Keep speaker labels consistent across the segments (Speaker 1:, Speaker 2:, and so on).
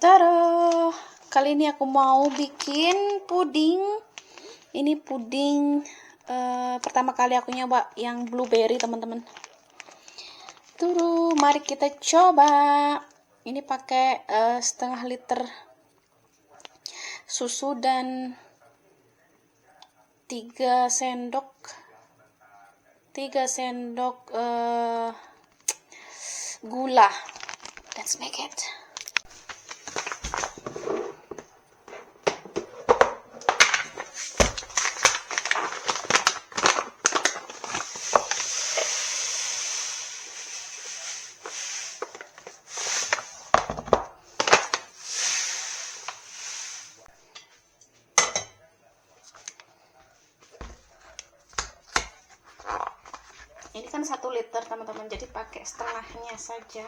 Speaker 1: Tada! Kali ini aku mau bikin puding. Ini puding pertama kali aku nyoba yang blueberry, teman-teman. Mari kita coba. Ini pakai setengah liter susu dan 3 sendok gula. Let's make it. Ini kan 1 liter, teman-teman, jadi pakai setengahnya saja.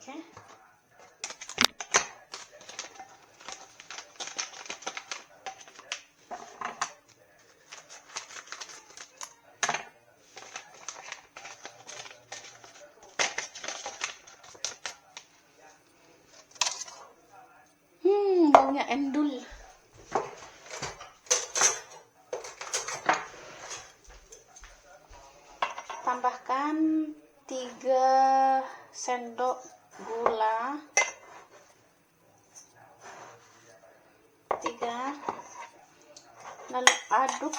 Speaker 1: Oke. Baunya endul. Tambahkan 3 sendok gula. 3. Lalu aduk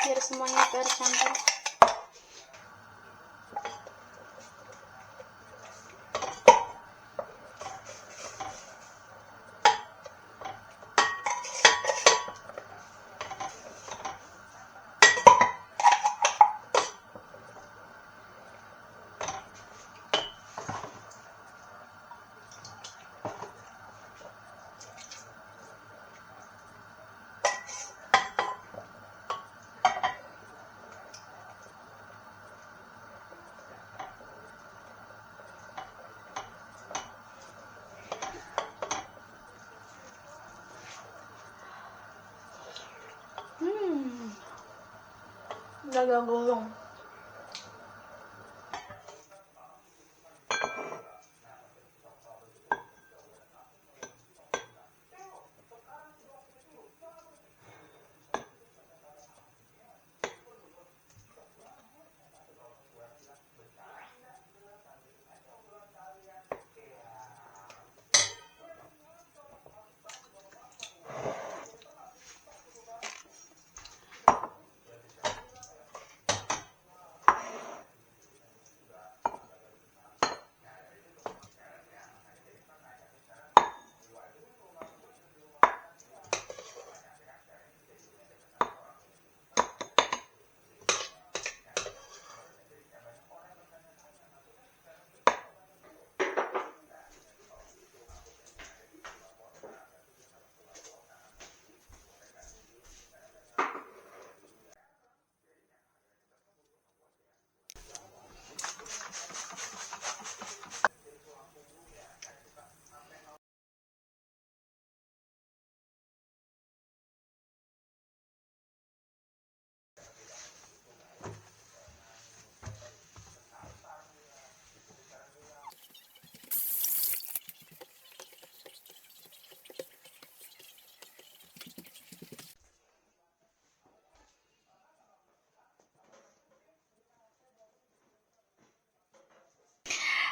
Speaker 1: biar semuanya tercampur. Agak gulung.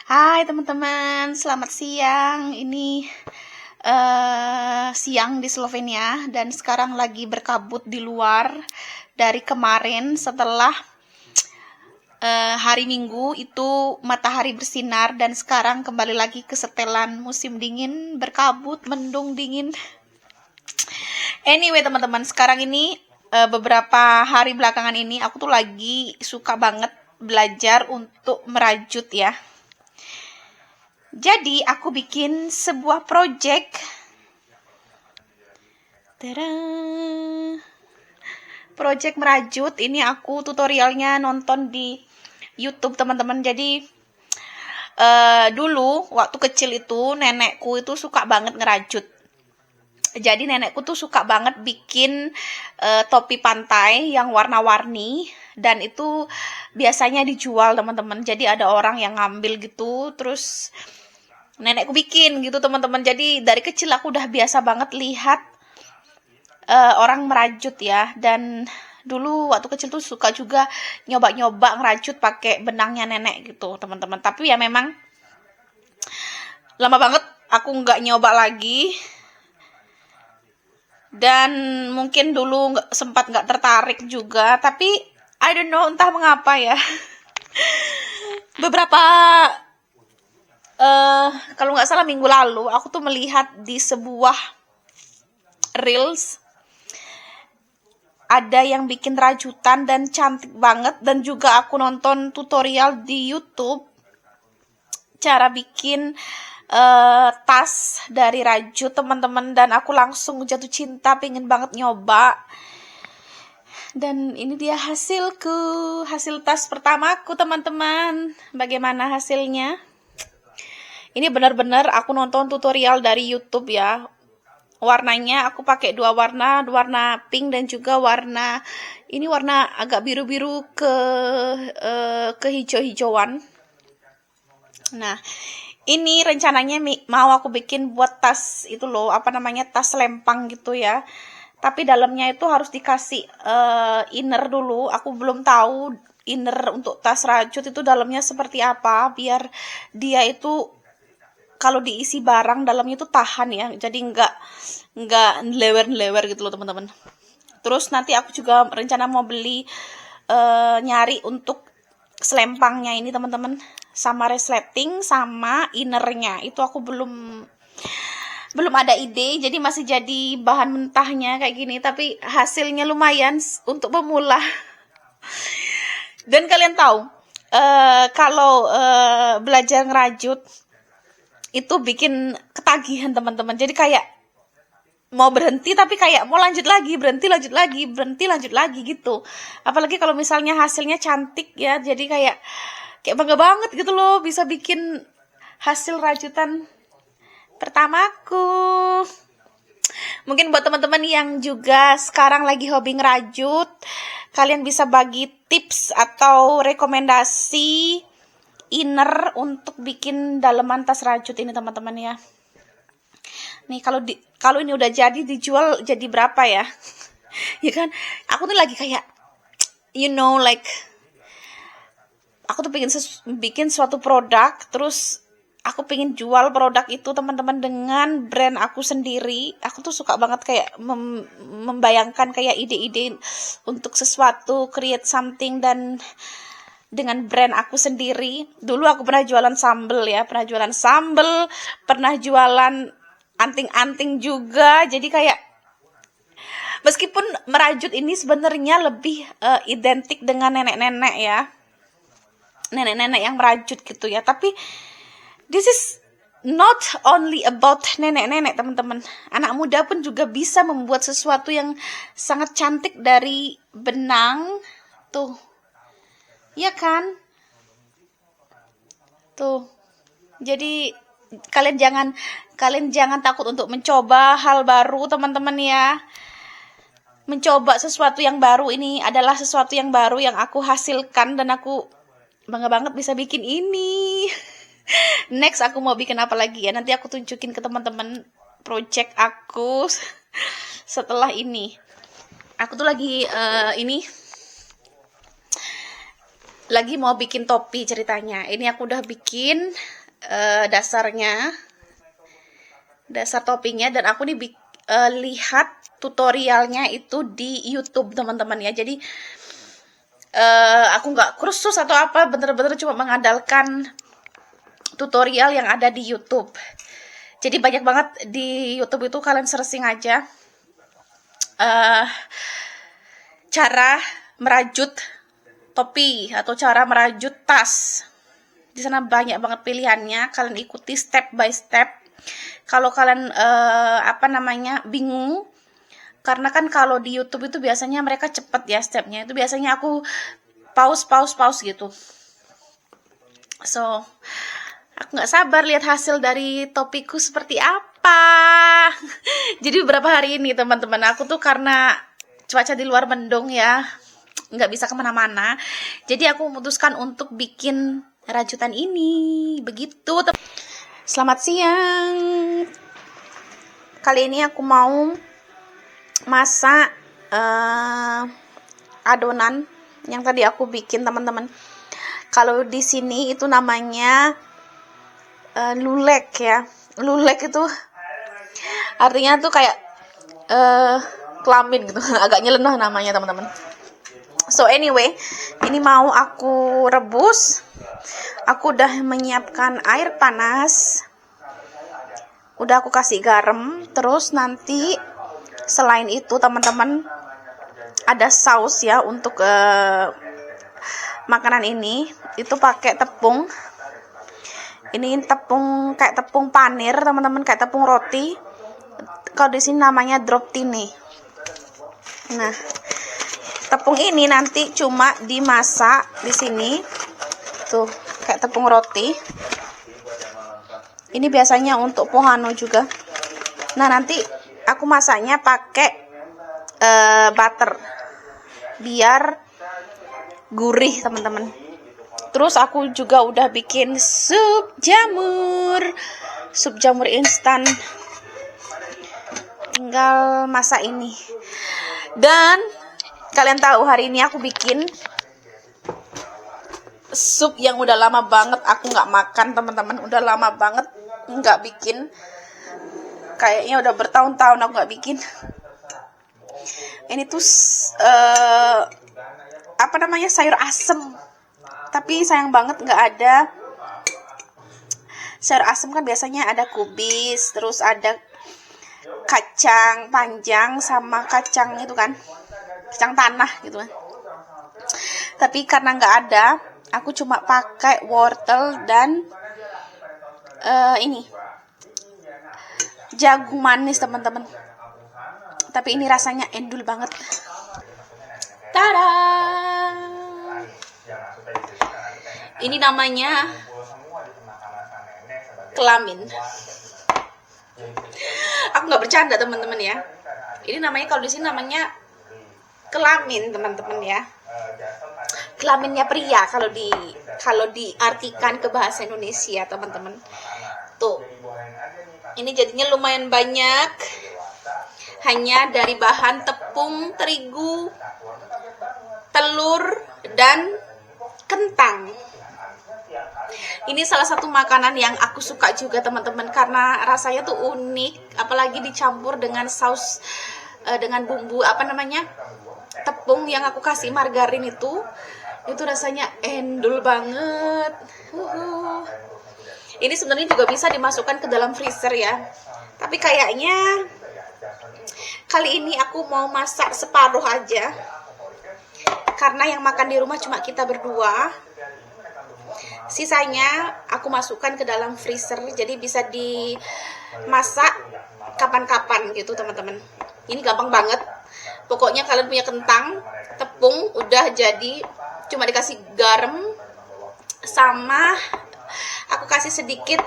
Speaker 1: Hai teman-teman, selamat siang. Ini siang di Slovenia dan sekarang lagi berkabut di luar. Dari kemarin setelah hari Minggu itu matahari bersinar dan sekarang kembali lagi ke setelan musim dingin, berkabut, mendung, dingin. Anyway teman-teman, sekarang ini beberapa hari belakangan ini aku tuh lagi suka banget belajar untuk merajut ya. Jadi aku bikin sebuah project. Tada! Project merajut. Ini aku tutorialnya nonton di YouTube teman-teman. Jadi Dulu waktu kecil itu nenekku itu suka banget ngerajut. Jadi nenekku tuh suka banget bikin topi pantai yang warna-warni, dan itu biasanya dijual teman-teman. Jadi ada orang yang ngambil gitu, terus nenekku bikin gitu teman-teman. Jadi dari kecil aku udah biasa banget lihat orang merajut ya. Dan dulu waktu kecil tuh suka juga nyoba-nyoba ngerajut pakai benangnya nenek gitu teman-teman. Tapi ya memang lama banget aku nggak nyoba lagi, dan mungkin dulu sempat nggak tertarik juga. Tapi I don't know, entah mengapa ya. Beberapa kalau nggak salah minggu lalu aku tuh melihat di sebuah reels ada yang bikin rajutan dan cantik banget, dan juga aku nonton tutorial di YouTube cara bikin tas dari rajut teman-teman, dan aku langsung jatuh cinta, pengen banget nyoba. Dan ini dia hasil tas pertamaku teman-teman. Bagaimana hasilnya? Ini benar-benar aku nonton tutorial dari YouTube ya. Warnanya aku pakai dua warna pink dan juga warna agak biru-biru ke hijau-hijauan. Nah, ini rencananya mau aku bikin buat tas itu loh, tas lempang gitu ya. Tapi dalamnya itu harus dikasih inner dulu. Aku belum tahu inner untuk tas rajut itu dalamnya seperti apa, biar dia itu kalau diisi barang dalamnya itu tahan ya. Jadi nggak lewer gitu loh teman-teman. Terus nanti aku juga rencana mau beli nyari untuk selempangnya ini teman-teman, sama resleting sama innernya. Itu aku belum ada ide, jadi masih jadi bahan mentahnya kayak gini, tapi hasilnya lumayan untuk pemula. Dan kalian tahu kalau belajar ngerajut itu bikin ketagihan teman-teman. Jadi kayak mau berhenti tapi kayak mau lanjut lagi, berhenti lanjut lagi gitu. Apalagi kalau misalnya hasilnya cantik ya, jadi kayak bangga banget gitu loh bisa bikin hasil rajutan pertamaku. Mungkin buat teman-teman yang juga sekarang lagi hobi ngerajut, kalian bisa bagi tips atau rekomendasi inner untuk bikin daleman tas rajut ini teman-teman ya. Nih kalau ini udah jadi dijual jadi berapa ya? Ya kan, aku tuh lagi kayak aku tuh pengen bikin suatu produk, terus aku pengen jual produk itu teman-teman dengan brand aku sendiri. Aku tuh suka banget kayak membayangkan kayak ide-ide untuk sesuatu, create something dan dengan brand aku sendiri. Dulu aku pernah jualan sambel ya, pernah jualan anting-anting juga. Jadi kayak meskipun merajut ini sebenarnya lebih identik dengan nenek-nenek ya, nenek-nenek yang merajut gitu ya, tapi this is not only about nenek-nenek teman-teman. Anak muda pun juga bisa membuat sesuatu yang sangat cantik dari benang tuh, ya kan? Tuh, jadi kalian jangan takut untuk mencoba hal baru teman-teman ya. Mencoba sesuatu yang baru ini adalah sesuatu yang baru yang aku hasilkan, dan aku bangga banget bisa bikin ini. Next aku mau bikin apa lagi ya, nanti aku tunjukin ke teman-teman project aku setelah ini. Aku tuh lagi lagi mau bikin topi ceritanya. Ini aku udah bikin dasar topinya, dan aku nih lihat tutorialnya itu di YouTube teman-teman ya. Jadi aku nggak kursus atau apa, bener-bener cuma mengandalkan tutorial yang ada di YouTube. Jadi banyak banget di YouTube itu, kalian searching aja cara merajut topi atau cara merajut tas. Di sana banyak banget pilihannya, kalian ikuti step by step. Kalau kalian bingung, karena kan kalau di YouTube itu biasanya mereka cepet ya stepnya, itu biasanya aku pause gitu. So Aku nggak sabar lihat hasil dari topiku seperti apa. Jadi beberapa hari ini teman-teman, aku tuh karena cuaca di luar mendung ya, nggak bisa kemana-mana. Jadi aku memutuskan untuk bikin rajutan ini. Begitu. Selamat siang. Kali ini aku mau masak adonan yang tadi aku bikin teman-teman. Kalau di sini itu namanya lulek ya. Lulek itu artinya tuh kayak kelamin gitu. Agak nyeleneh namanya teman-teman. So anyway, ini mau aku rebus. Aku udah menyiapkan air panas. Udah aku kasih garam. Terus nanti selain itu teman-teman, ada saus ya untuk makanan ini. Itu pakai tepung. Ini tepung kayak tepung panir teman-teman, kayak tepung roti. Kalau di sini namanya drop tine. Nah, tepung ini nanti cuma dimasak di sini. Tuh, kayak tepung roti. Ini biasanya untuk pohano juga. Nah, nanti aku masaknya pakai butter biar gurih teman-teman. Terus aku juga udah bikin sup jamur instan. Tinggal masak ini. Dan kalian tahu hari ini aku bikin sup yang udah lama banget aku nggak makan teman-teman. Udah lama banget nggak bikin. Kayaknya udah bertahun-tahun aku nggak bikin. Ini tuh apa namanya, sayur asem. Tapi sayang banget nggak ada sayur asem. Kan biasanya ada kubis, terus ada kacang panjang sama kacang itu kan, kacang tanah gitu kan. Tapi karena nggak ada, aku cuma pakai wortel dan ini jagung manis teman-teman. Tapi ini rasanya endul banget. Tada! Ini namanya kelamin. Aku nggak bercanda teman-teman ya. Ini namanya, kalau di sini namanya kelamin teman-teman ya. Kelaminnya pria kalau diartikan ke bahasa Indonesia teman-teman. Tuh. Ini jadinya lumayan banyak. Hanya dari bahan tepung terigu, telur dan kentang. Ini salah satu makanan yang aku suka juga teman-teman, karena rasanya tuh unik, apalagi dicampur dengan saus dengan bumbu apa namanya, tepung yang aku kasih margarin itu rasanya endul banget. Ini sebenarnya juga bisa dimasukkan ke dalam freezer ya, tapi kayaknya kali ini aku mau masak separuh aja, karena yang makan di rumah cuma kita berdua. Sisanya aku masukkan ke dalam freezer, jadi bisa dimasak kapan-kapan gitu teman-teman. Ini gampang banget. Pokoknya kalian punya kentang, tepung udah jadi, cuma dikasih garam sama aku kasih sedikit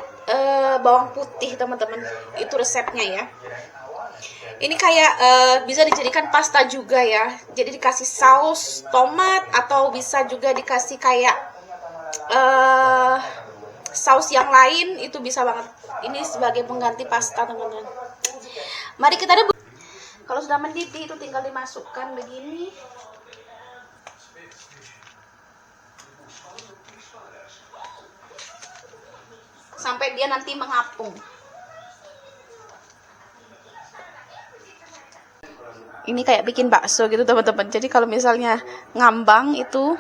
Speaker 1: bawang putih teman-teman. Itu resepnya ya. Ini kayak bisa dijadikan pasta juga ya. Jadi dikasih saus tomat, atau bisa juga dikasih kayak saus yang lain, itu bisa banget. Ini sebagai pengganti pasta teman-teman. Mari kita rebus. Kalau sudah mendidih itu tinggal dimasukkan begini. Sampai dia nanti mengapung. Ini kayak bikin bakso gitu teman-teman. Jadi kalau misalnya ngambang itu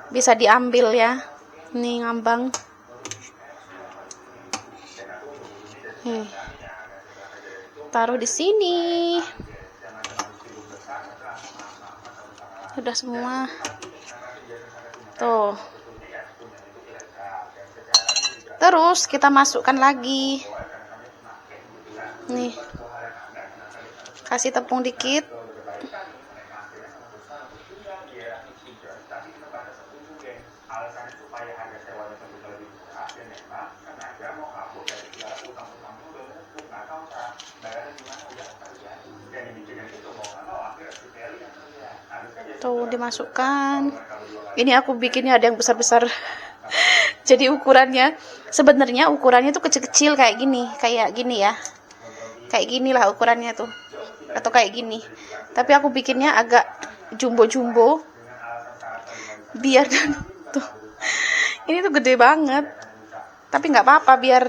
Speaker 1: bisa diambil ya. Nih ngambang. Taruh di sini. Udah semua. Tuh. Terus kita masukkan lagi. Nih. Kasih tepung dikit. Tuh dimasukkan. Ini aku bikinnya ada yang besar-besar. Jadi sebenarnya ukurannya tuh kecil-kecil kayak gini ya. Kayak gini lah ukurannya tuh. Atau kayak gini. Tapi aku bikinnya agak jumbo-jumbo. Biar tuh. Ini tuh gede banget. Tapi nggak apa-apa biar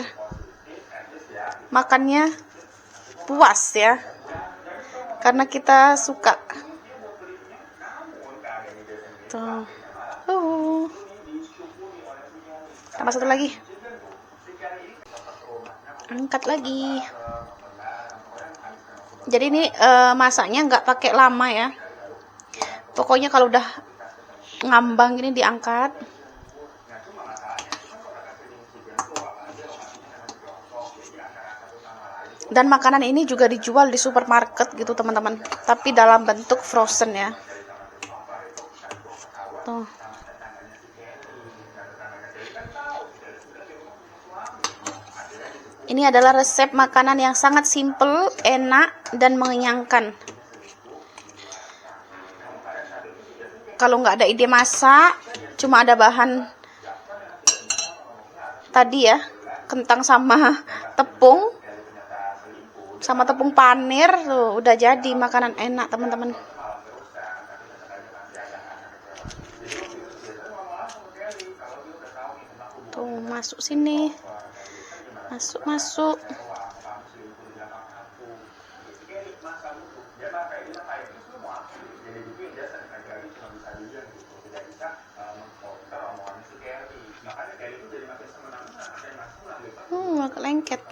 Speaker 1: makannya puas ya. Karena kita suka. Tuh. Tambah satu lagi. Angkat lagi. Jadi ini masaknya nggak pakai lama ya. Pokoknya kalau udah ngambang ini diangkat. Dan makanan ini juga dijual di supermarket gitu teman-teman. Tapi dalam bentuk frozen ya. Tuh. Ini adalah resep makanan yang sangat simple, enak, dan mengenyangkan. Kalau nggak ada ide masak, cuma ada bahan tadi ya, kentang sama tepung panir, tuh udah jadi makanan enak teman-teman. Tuh masuk sini. Masuk. Agak lengket.